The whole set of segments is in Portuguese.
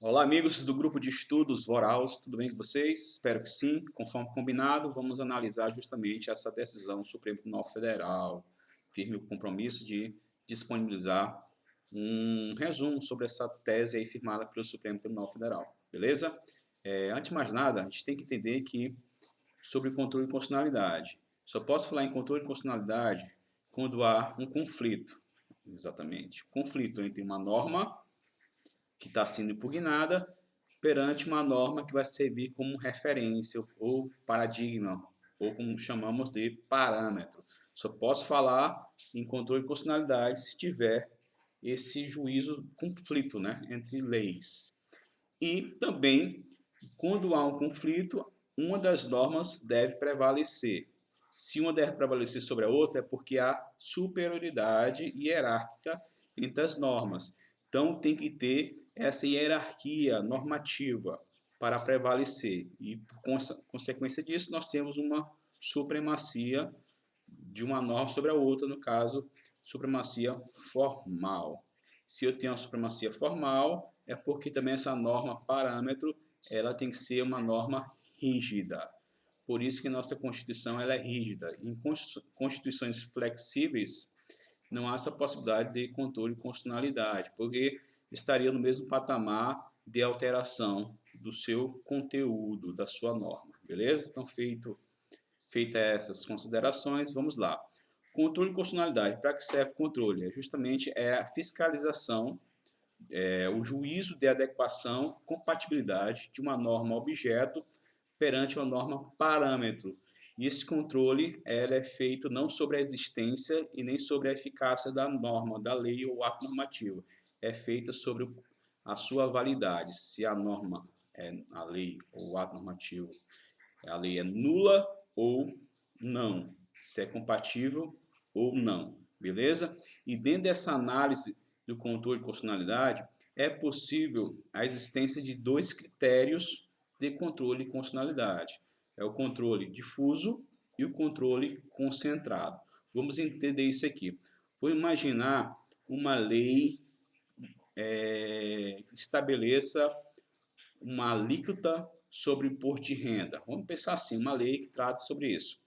Olá, amigos do grupo de estudos Voraus, tudo bem com vocês? Espero que sim. Conforme combinado, vamos analisar justamente essa decisão do Supremo Tribunal Federal. Firme o compromisso de disponibilizar um resumo sobre essa tese aí firmada pelo Supremo Tribunal Federal, beleza? Antes de mais nada, a gente tem que entender que sobre controle de constitucionalidade. Só posso falar em controle de constitucionalidade quando há um conflito, exatamente. Conflito entre uma norma que está sendo impugnada perante uma norma que vai servir como referência ou paradigma, ou como chamamos de parâmetro. Só posso falar em controle de constitucionalidade se tiver esse juízo conflito, né, entre leis. E também, quando há um conflito, uma das normas deve prevalecer. Se uma deve prevalecer sobre a outra, é porque há superioridade hierárquica entre as normas. Então, tem que ter essa hierarquia normativa para prevalecer. E, por consequência disso, nós temos uma supremacia de uma norma sobre a outra, no caso, supremacia formal. Se eu tenho uma supremacia formal, é porque também essa norma parâmetro ela tem que ser uma norma rígida. Por isso que nossa Constituição ela é rígida. Em constituições flexíveis, não há essa possibilidade de controle de constitucionalidade, porque estaria no mesmo patamar de alteração do seu conteúdo, da sua norma. Beleza? Então, feitas essas considerações, vamos lá. Controle de constitucionalidade. Para que serve o controle? Justamente a fiscalização, o juízo de adequação, compatibilidade de uma norma objeto perante uma norma parâmetro. E esse controle é feito não sobre a existência e nem sobre a eficácia da norma, da lei ou ato normativo. É feita sobre a sua validade. Se a norma, a lei ou o ato normativo, a lei é nula ou não. Se é compatível ou não. Beleza? E dentro dessa análise do controle de constitucionalidade, é possível a existência de dois critérios de controle de constitucionalidade. É o controle difuso e o controle concentrado. Vamos entender isso aqui. Vou imaginar uma lei que estabeleça uma alíquota sobre o imposto de renda. Vamos pensar assim, uma lei que trata sobre isso.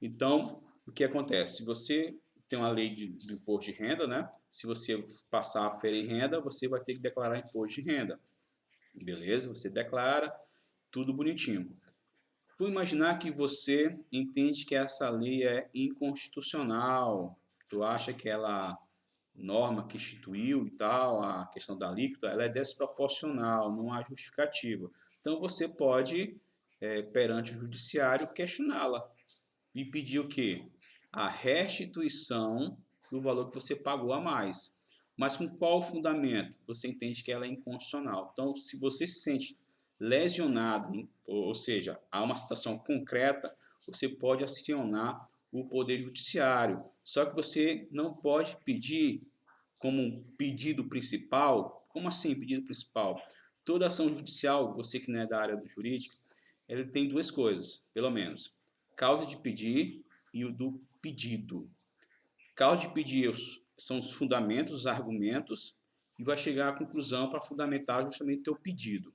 Então, o que acontece? Se você tem uma lei do imposto de renda, né? Se você passar a ferir renda, você vai ter que declarar imposto de renda. Beleza? Você declara, tudo bonitinho. Vou imaginar que você entende que essa lei é inconstitucional. Tu acha que ela norma que instituiu e tal, a questão da alíquota, ela é desproporcional, não há justificativa. Então você pode, perante o judiciário, questioná-la e pedir o quê? A restituição do valor que você pagou a mais. Mas com qual fundamento você entende que ela é inconstitucional? Então, se você se sente lesionado, ou seja, há uma situação concreta, você pode acionar o Poder Judiciário. Só que você não pode pedir como um pedido principal. Como assim pedido principal? Toda ação judicial, você que não é da área jurídica, ele tem duas coisas, pelo menos. Causa de pedir e o do pedido. Causa de pedir são os fundamentos, os argumentos, e vai chegar à conclusão para fundamentar justamente o teu pedido.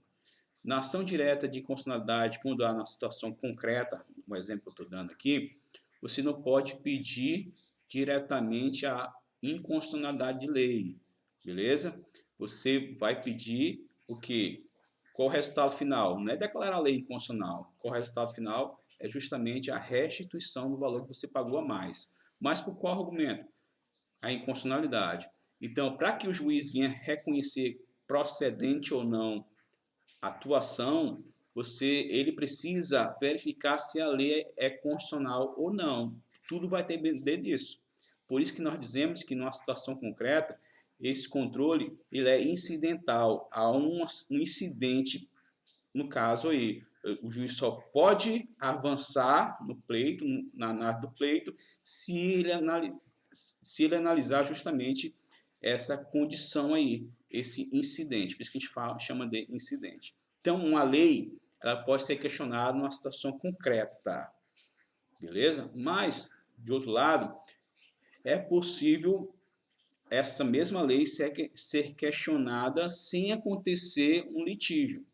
Na ação direta de constitucionalidade, quando há uma situação concreta, um exemplo que eu estou dando aqui, você não pode pedir diretamente a inconstitucionalidade de lei, beleza? Você vai pedir o quê? Qual o resultado final? Não é declarar a lei inconstitucional. Qual o resultado final? É justamente a restituição do valor que você pagou a mais. Mas por qual argumento? A inconstitucionalidade. Então, para que o juiz venha reconhecer procedente ou não a atuação, ele precisa verificar se a lei é constitucional ou não. Tudo vai depender disso. Por isso que nós dizemos que numa situação concreta, esse controle ele é incidental a um incidente. No caso aí, o juiz só pode avançar no pleito, na análise do pleito, se ele analisar justamente essa condição aí, esse incidente. Por isso que a gente chama de incidente. Então, uma lei ela pode ser questionada numa situação concreta, beleza? Mas, de outro lado, é possível essa mesma lei ser questionada sem acontecer um litígio,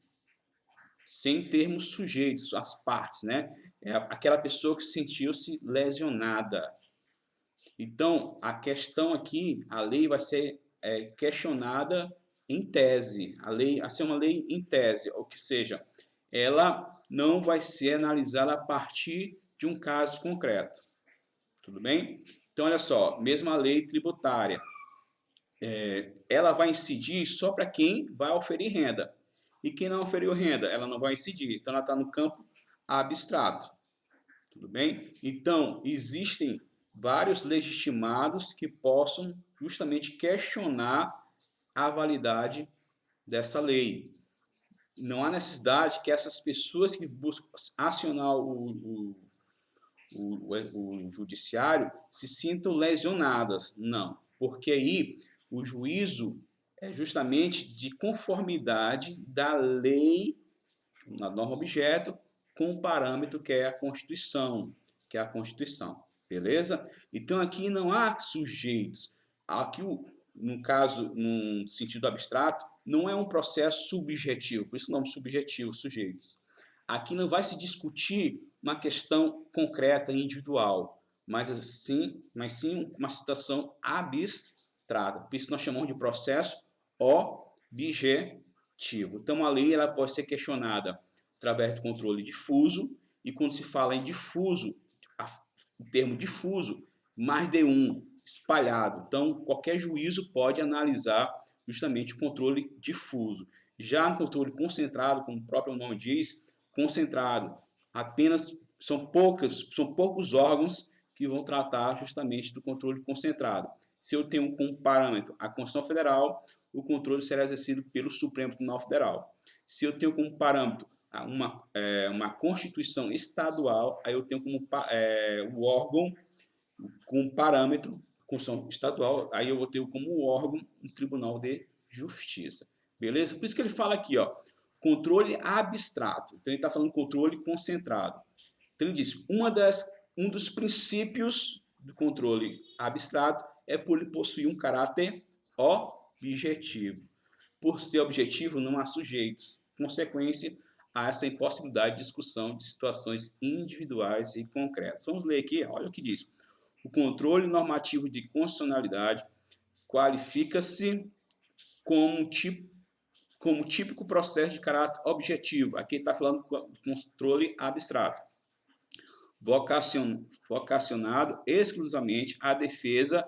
sem termos sujeitos, as partes, né? É aquela pessoa que sentiu-se lesionada. Então, a questão aqui, a lei vai ser questionada em tese. A lei vai ser uma lei em tese, ou que seja, ela não vai ser analisada a partir de um caso concreto. Tudo bem? Então, olha só, mesma lei tributária, ela vai incidir só para quem vai oferir renda. E quem não oferiu renda, ela não vai incidir. Então, ela está no campo abstrato. Tudo bem? Então, existem vários legitimados que possam justamente questionar a validade dessa lei. Não há necessidade que essas pessoas que buscam acionar o judiciário se sintam lesionadas. Não, porque aí o juízo é justamente de conformidade da lei, na norma objeto, com o parâmetro que é a Constituição, beleza? Então aqui não há sujeitos. Aqui, no caso, num sentido abstrato, não é um processo subjetivo, por isso o nome subjetivo, sujeitos. Aqui não vai se discutir uma questão concreta e individual, mas sim uma situação abstrata. Por isso nós chamamos de processo objetivo. Então a lei ela pode ser questionada através do controle difuso, e quando se fala em difuso, o termo difuso, mais de um, espalhado. Então qualquer juízo pode analisar justamente o controle difuso. Já no controle concentrado, como o próprio nome diz, concentrado, apenas são poucos órgãos que vão tratar justamente do controle concentrado. Se eu tenho como parâmetro a Constituição Federal, o controle será exercido pelo Supremo Tribunal Federal. Se eu tenho como parâmetro uma Constituição estadual, aí eu tenho como o órgão, com parâmetro, Constituição estadual, aí eu vou ter como órgão um Tribunal de Justiça. Beleza? Por isso que ele fala aqui, ó, controle abstrato. Então ele está falando controle concentrado. Então ele diz, um dos princípios do controle abstrato é por ele possuir um caráter objetivo. Por ser objetivo, não há sujeitos. Consequência, há essa impossibilidade de discussão de situações individuais e concretas. Vamos ler aqui, olha o que diz. O controle normativo de constitucionalidade qualifica-se como típico processo de caráter objetivo. Aqui está falando do controle abstrato, vocacionado exclusivamente à defesa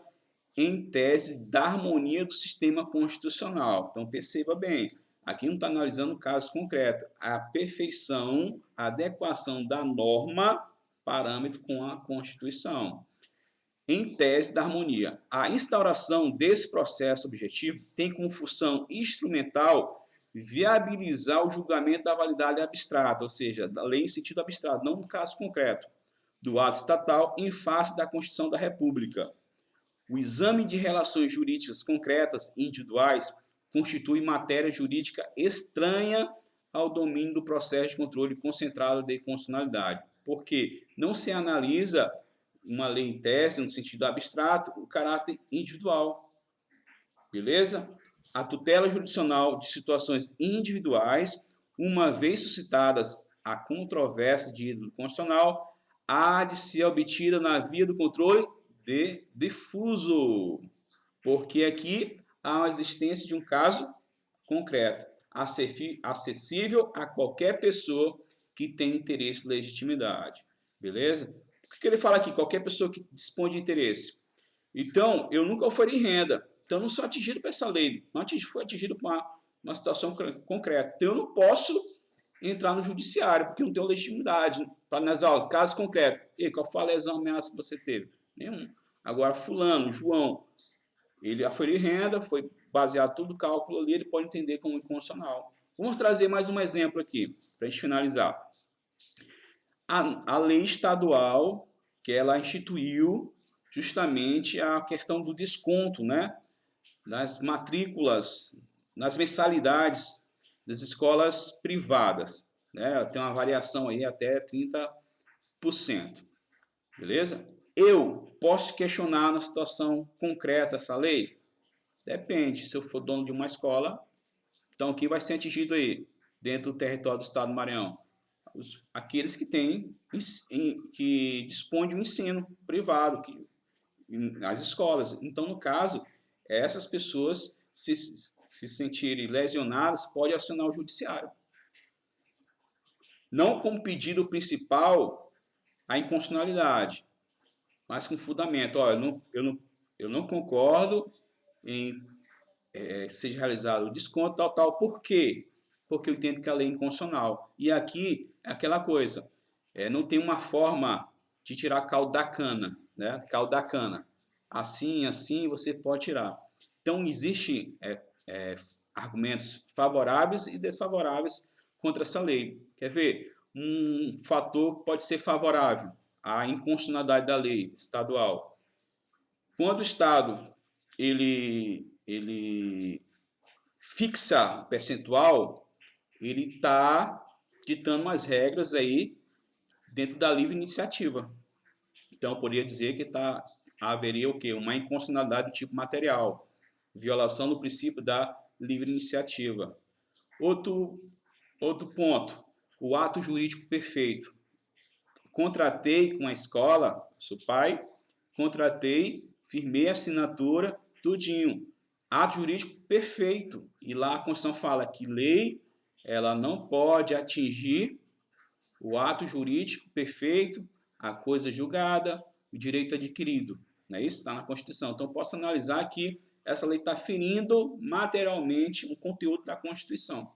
em tese da harmonia do sistema constitucional. Então perceba bem, aqui não está analisando o caso concreto, a perfeição, a adequação da norma parâmetro com a Constituição. Em tese da harmonia, a instauração desse processo objetivo tem como função instrumental viabilizar o julgamento da validade abstrata, ou seja, da lei em sentido abstrato, não no caso concreto, do ato estatal em face da Constituição da República. O exame de relações jurídicas concretas e individuais constitui matéria jurídica estranha ao domínio do processo de controle concentrado de constitucionalidade, porque não se analisa uma lei em tese, no sentido abstrato, o caráter individual. Beleza? A tutela jurisdicional de situações individuais, uma vez suscitadas a controvérsia de índole constitucional, há de ser obtida na via do controle difuso, porque aqui há a existência de um caso concreto, acessível a qualquer pessoa que tem interesse e legitimidade. Beleza? O que ele fala aqui? Qualquer pessoa que dispõe de interesse. Então, eu nunca oferi renda. Então, eu não sou atingido por essa lei. Não fui atingido por uma situação concreta. Então, eu não posso entrar no judiciário, porque eu não tenho legitimidade para analisar o caso concreto. E qual foi a lesão, ameaça que você teve? Nenhum. Agora, fulano, João, ele oferiu renda, foi baseado todo o cálculo ali, ele pode entender como inconstitucional. Vamos trazer mais um exemplo aqui, para a gente finalizar. A lei estadual, que ela instituiu justamente a questão do desconto, né, das matrículas, nas mensalidades das escolas privadas, né, tem uma variação aí até 30%, beleza? Eu posso questionar na situação concreta essa lei? Depende, se eu for dono de uma escola, então o que vai ser atingido aí, dentro do território do Estado do Maranhão? Aqueles que têm, que dispõem de um ensino privado, as escolas. Então, no caso, essas pessoas, se sentirem lesionadas, podem acionar o judiciário. Não como pedido principal a inconstitucionalidade, mas com fundamento. Ó, eu não concordo em que seja realizado o desconto tal. Por quê? Porque eu entendo que a lei é inconstitucional. E aqui é aquela coisa, não tem uma forma de tirar caldo da cana, né? Caldo da cana. Assim você pode tirar. Então, existem argumentos favoráveis e desfavoráveis contra essa lei. Quer ver? Um fator pode ser favorável à inconstitucionalidade da lei estadual. Quando o Estado ele fixa o percentual, ele está ditando umas regras aí dentro da livre iniciativa. Então, eu poderia dizer que haveria o quê? Uma inconstitucionalidade do tipo material, violação do princípio da livre iniciativa. Outro ponto, o ato jurídico perfeito. Contratei com a escola, sou pai, contratei, firmei a assinatura, tudinho. Ato jurídico perfeito. E lá a Constituição fala que lei ela não pode atingir o ato jurídico perfeito, a coisa julgada, o direito adquirido. Não é isso? Está na Constituição. Então, posso analisar que essa lei está ferindo materialmente o conteúdo da Constituição.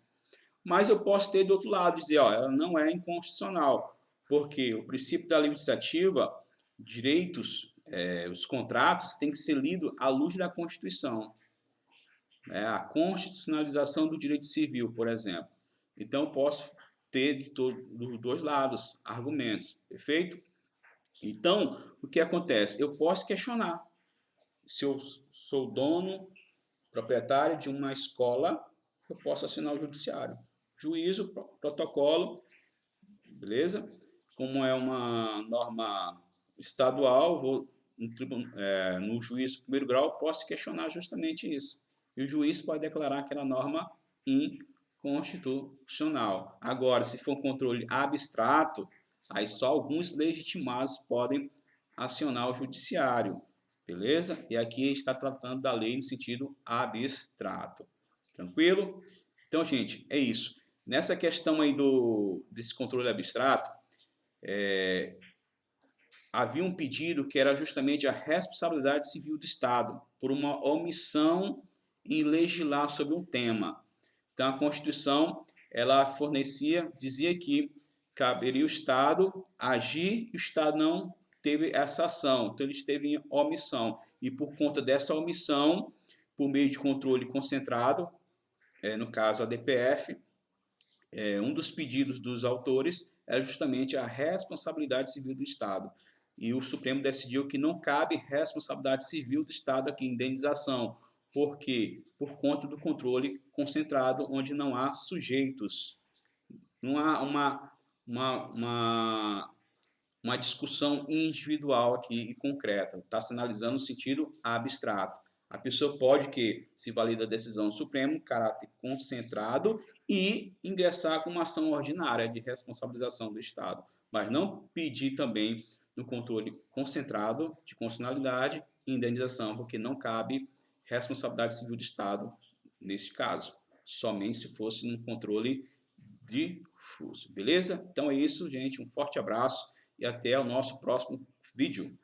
Mas eu posso ter do outro lado, dizer, ó, ela não é inconstitucional, porque o princípio da livre iniciativa, direitos, os contratos, tem que ser lido à luz da Constituição. A constitucionalização do direito civil, por exemplo. Então, eu posso ter dos dois lados argumentos, perfeito? Então, o que acontece? Eu posso questionar. Se eu sou dono, proprietário de uma escola, eu posso assinar o judiciário. Juízo, protocolo, beleza? Como é uma norma estadual, vou no juízo de primeiro grau, posso questionar justamente isso. E o juiz pode declarar aquela norma inconstitucional. Agora, se for um controle abstrato, aí só alguns legitimados podem acionar o judiciário, beleza? E aqui está tratando da lei no sentido abstrato. Tranquilo? Então, gente, é isso. Nessa questão aí desse controle abstrato, havia um pedido que era justamente a responsabilidade civil do Estado por uma omissão em legislar sobre um tema. Então, a Constituição, ela dizia que caberia o Estado agir e o Estado não teve essa ação. Então, ele esteve em omissão. E por conta dessa omissão, por meio de controle concentrado, no caso a DPF, um dos pedidos dos autores é justamente a responsabilidade civil do Estado. E o Supremo decidiu que não cabe responsabilidade civil do Estado aqui, indenização. Por quê? Por conta do controle concentrado, onde não há sujeitos. Não há uma discussão individual aqui e concreta. Está se analisando no sentido abstrato. A pessoa pode que se valida a decisão do Supremo, caráter concentrado, e ingressar com uma ação ordinária de responsabilização do Estado, mas não pedir também no controle concentrado de constitucionalidade e indenização, porque não cabe responsabilidade civil do Estado nesse caso, somente se fosse no controle difuso, beleza? Então é isso, gente, um forte abraço e até o nosso próximo vídeo.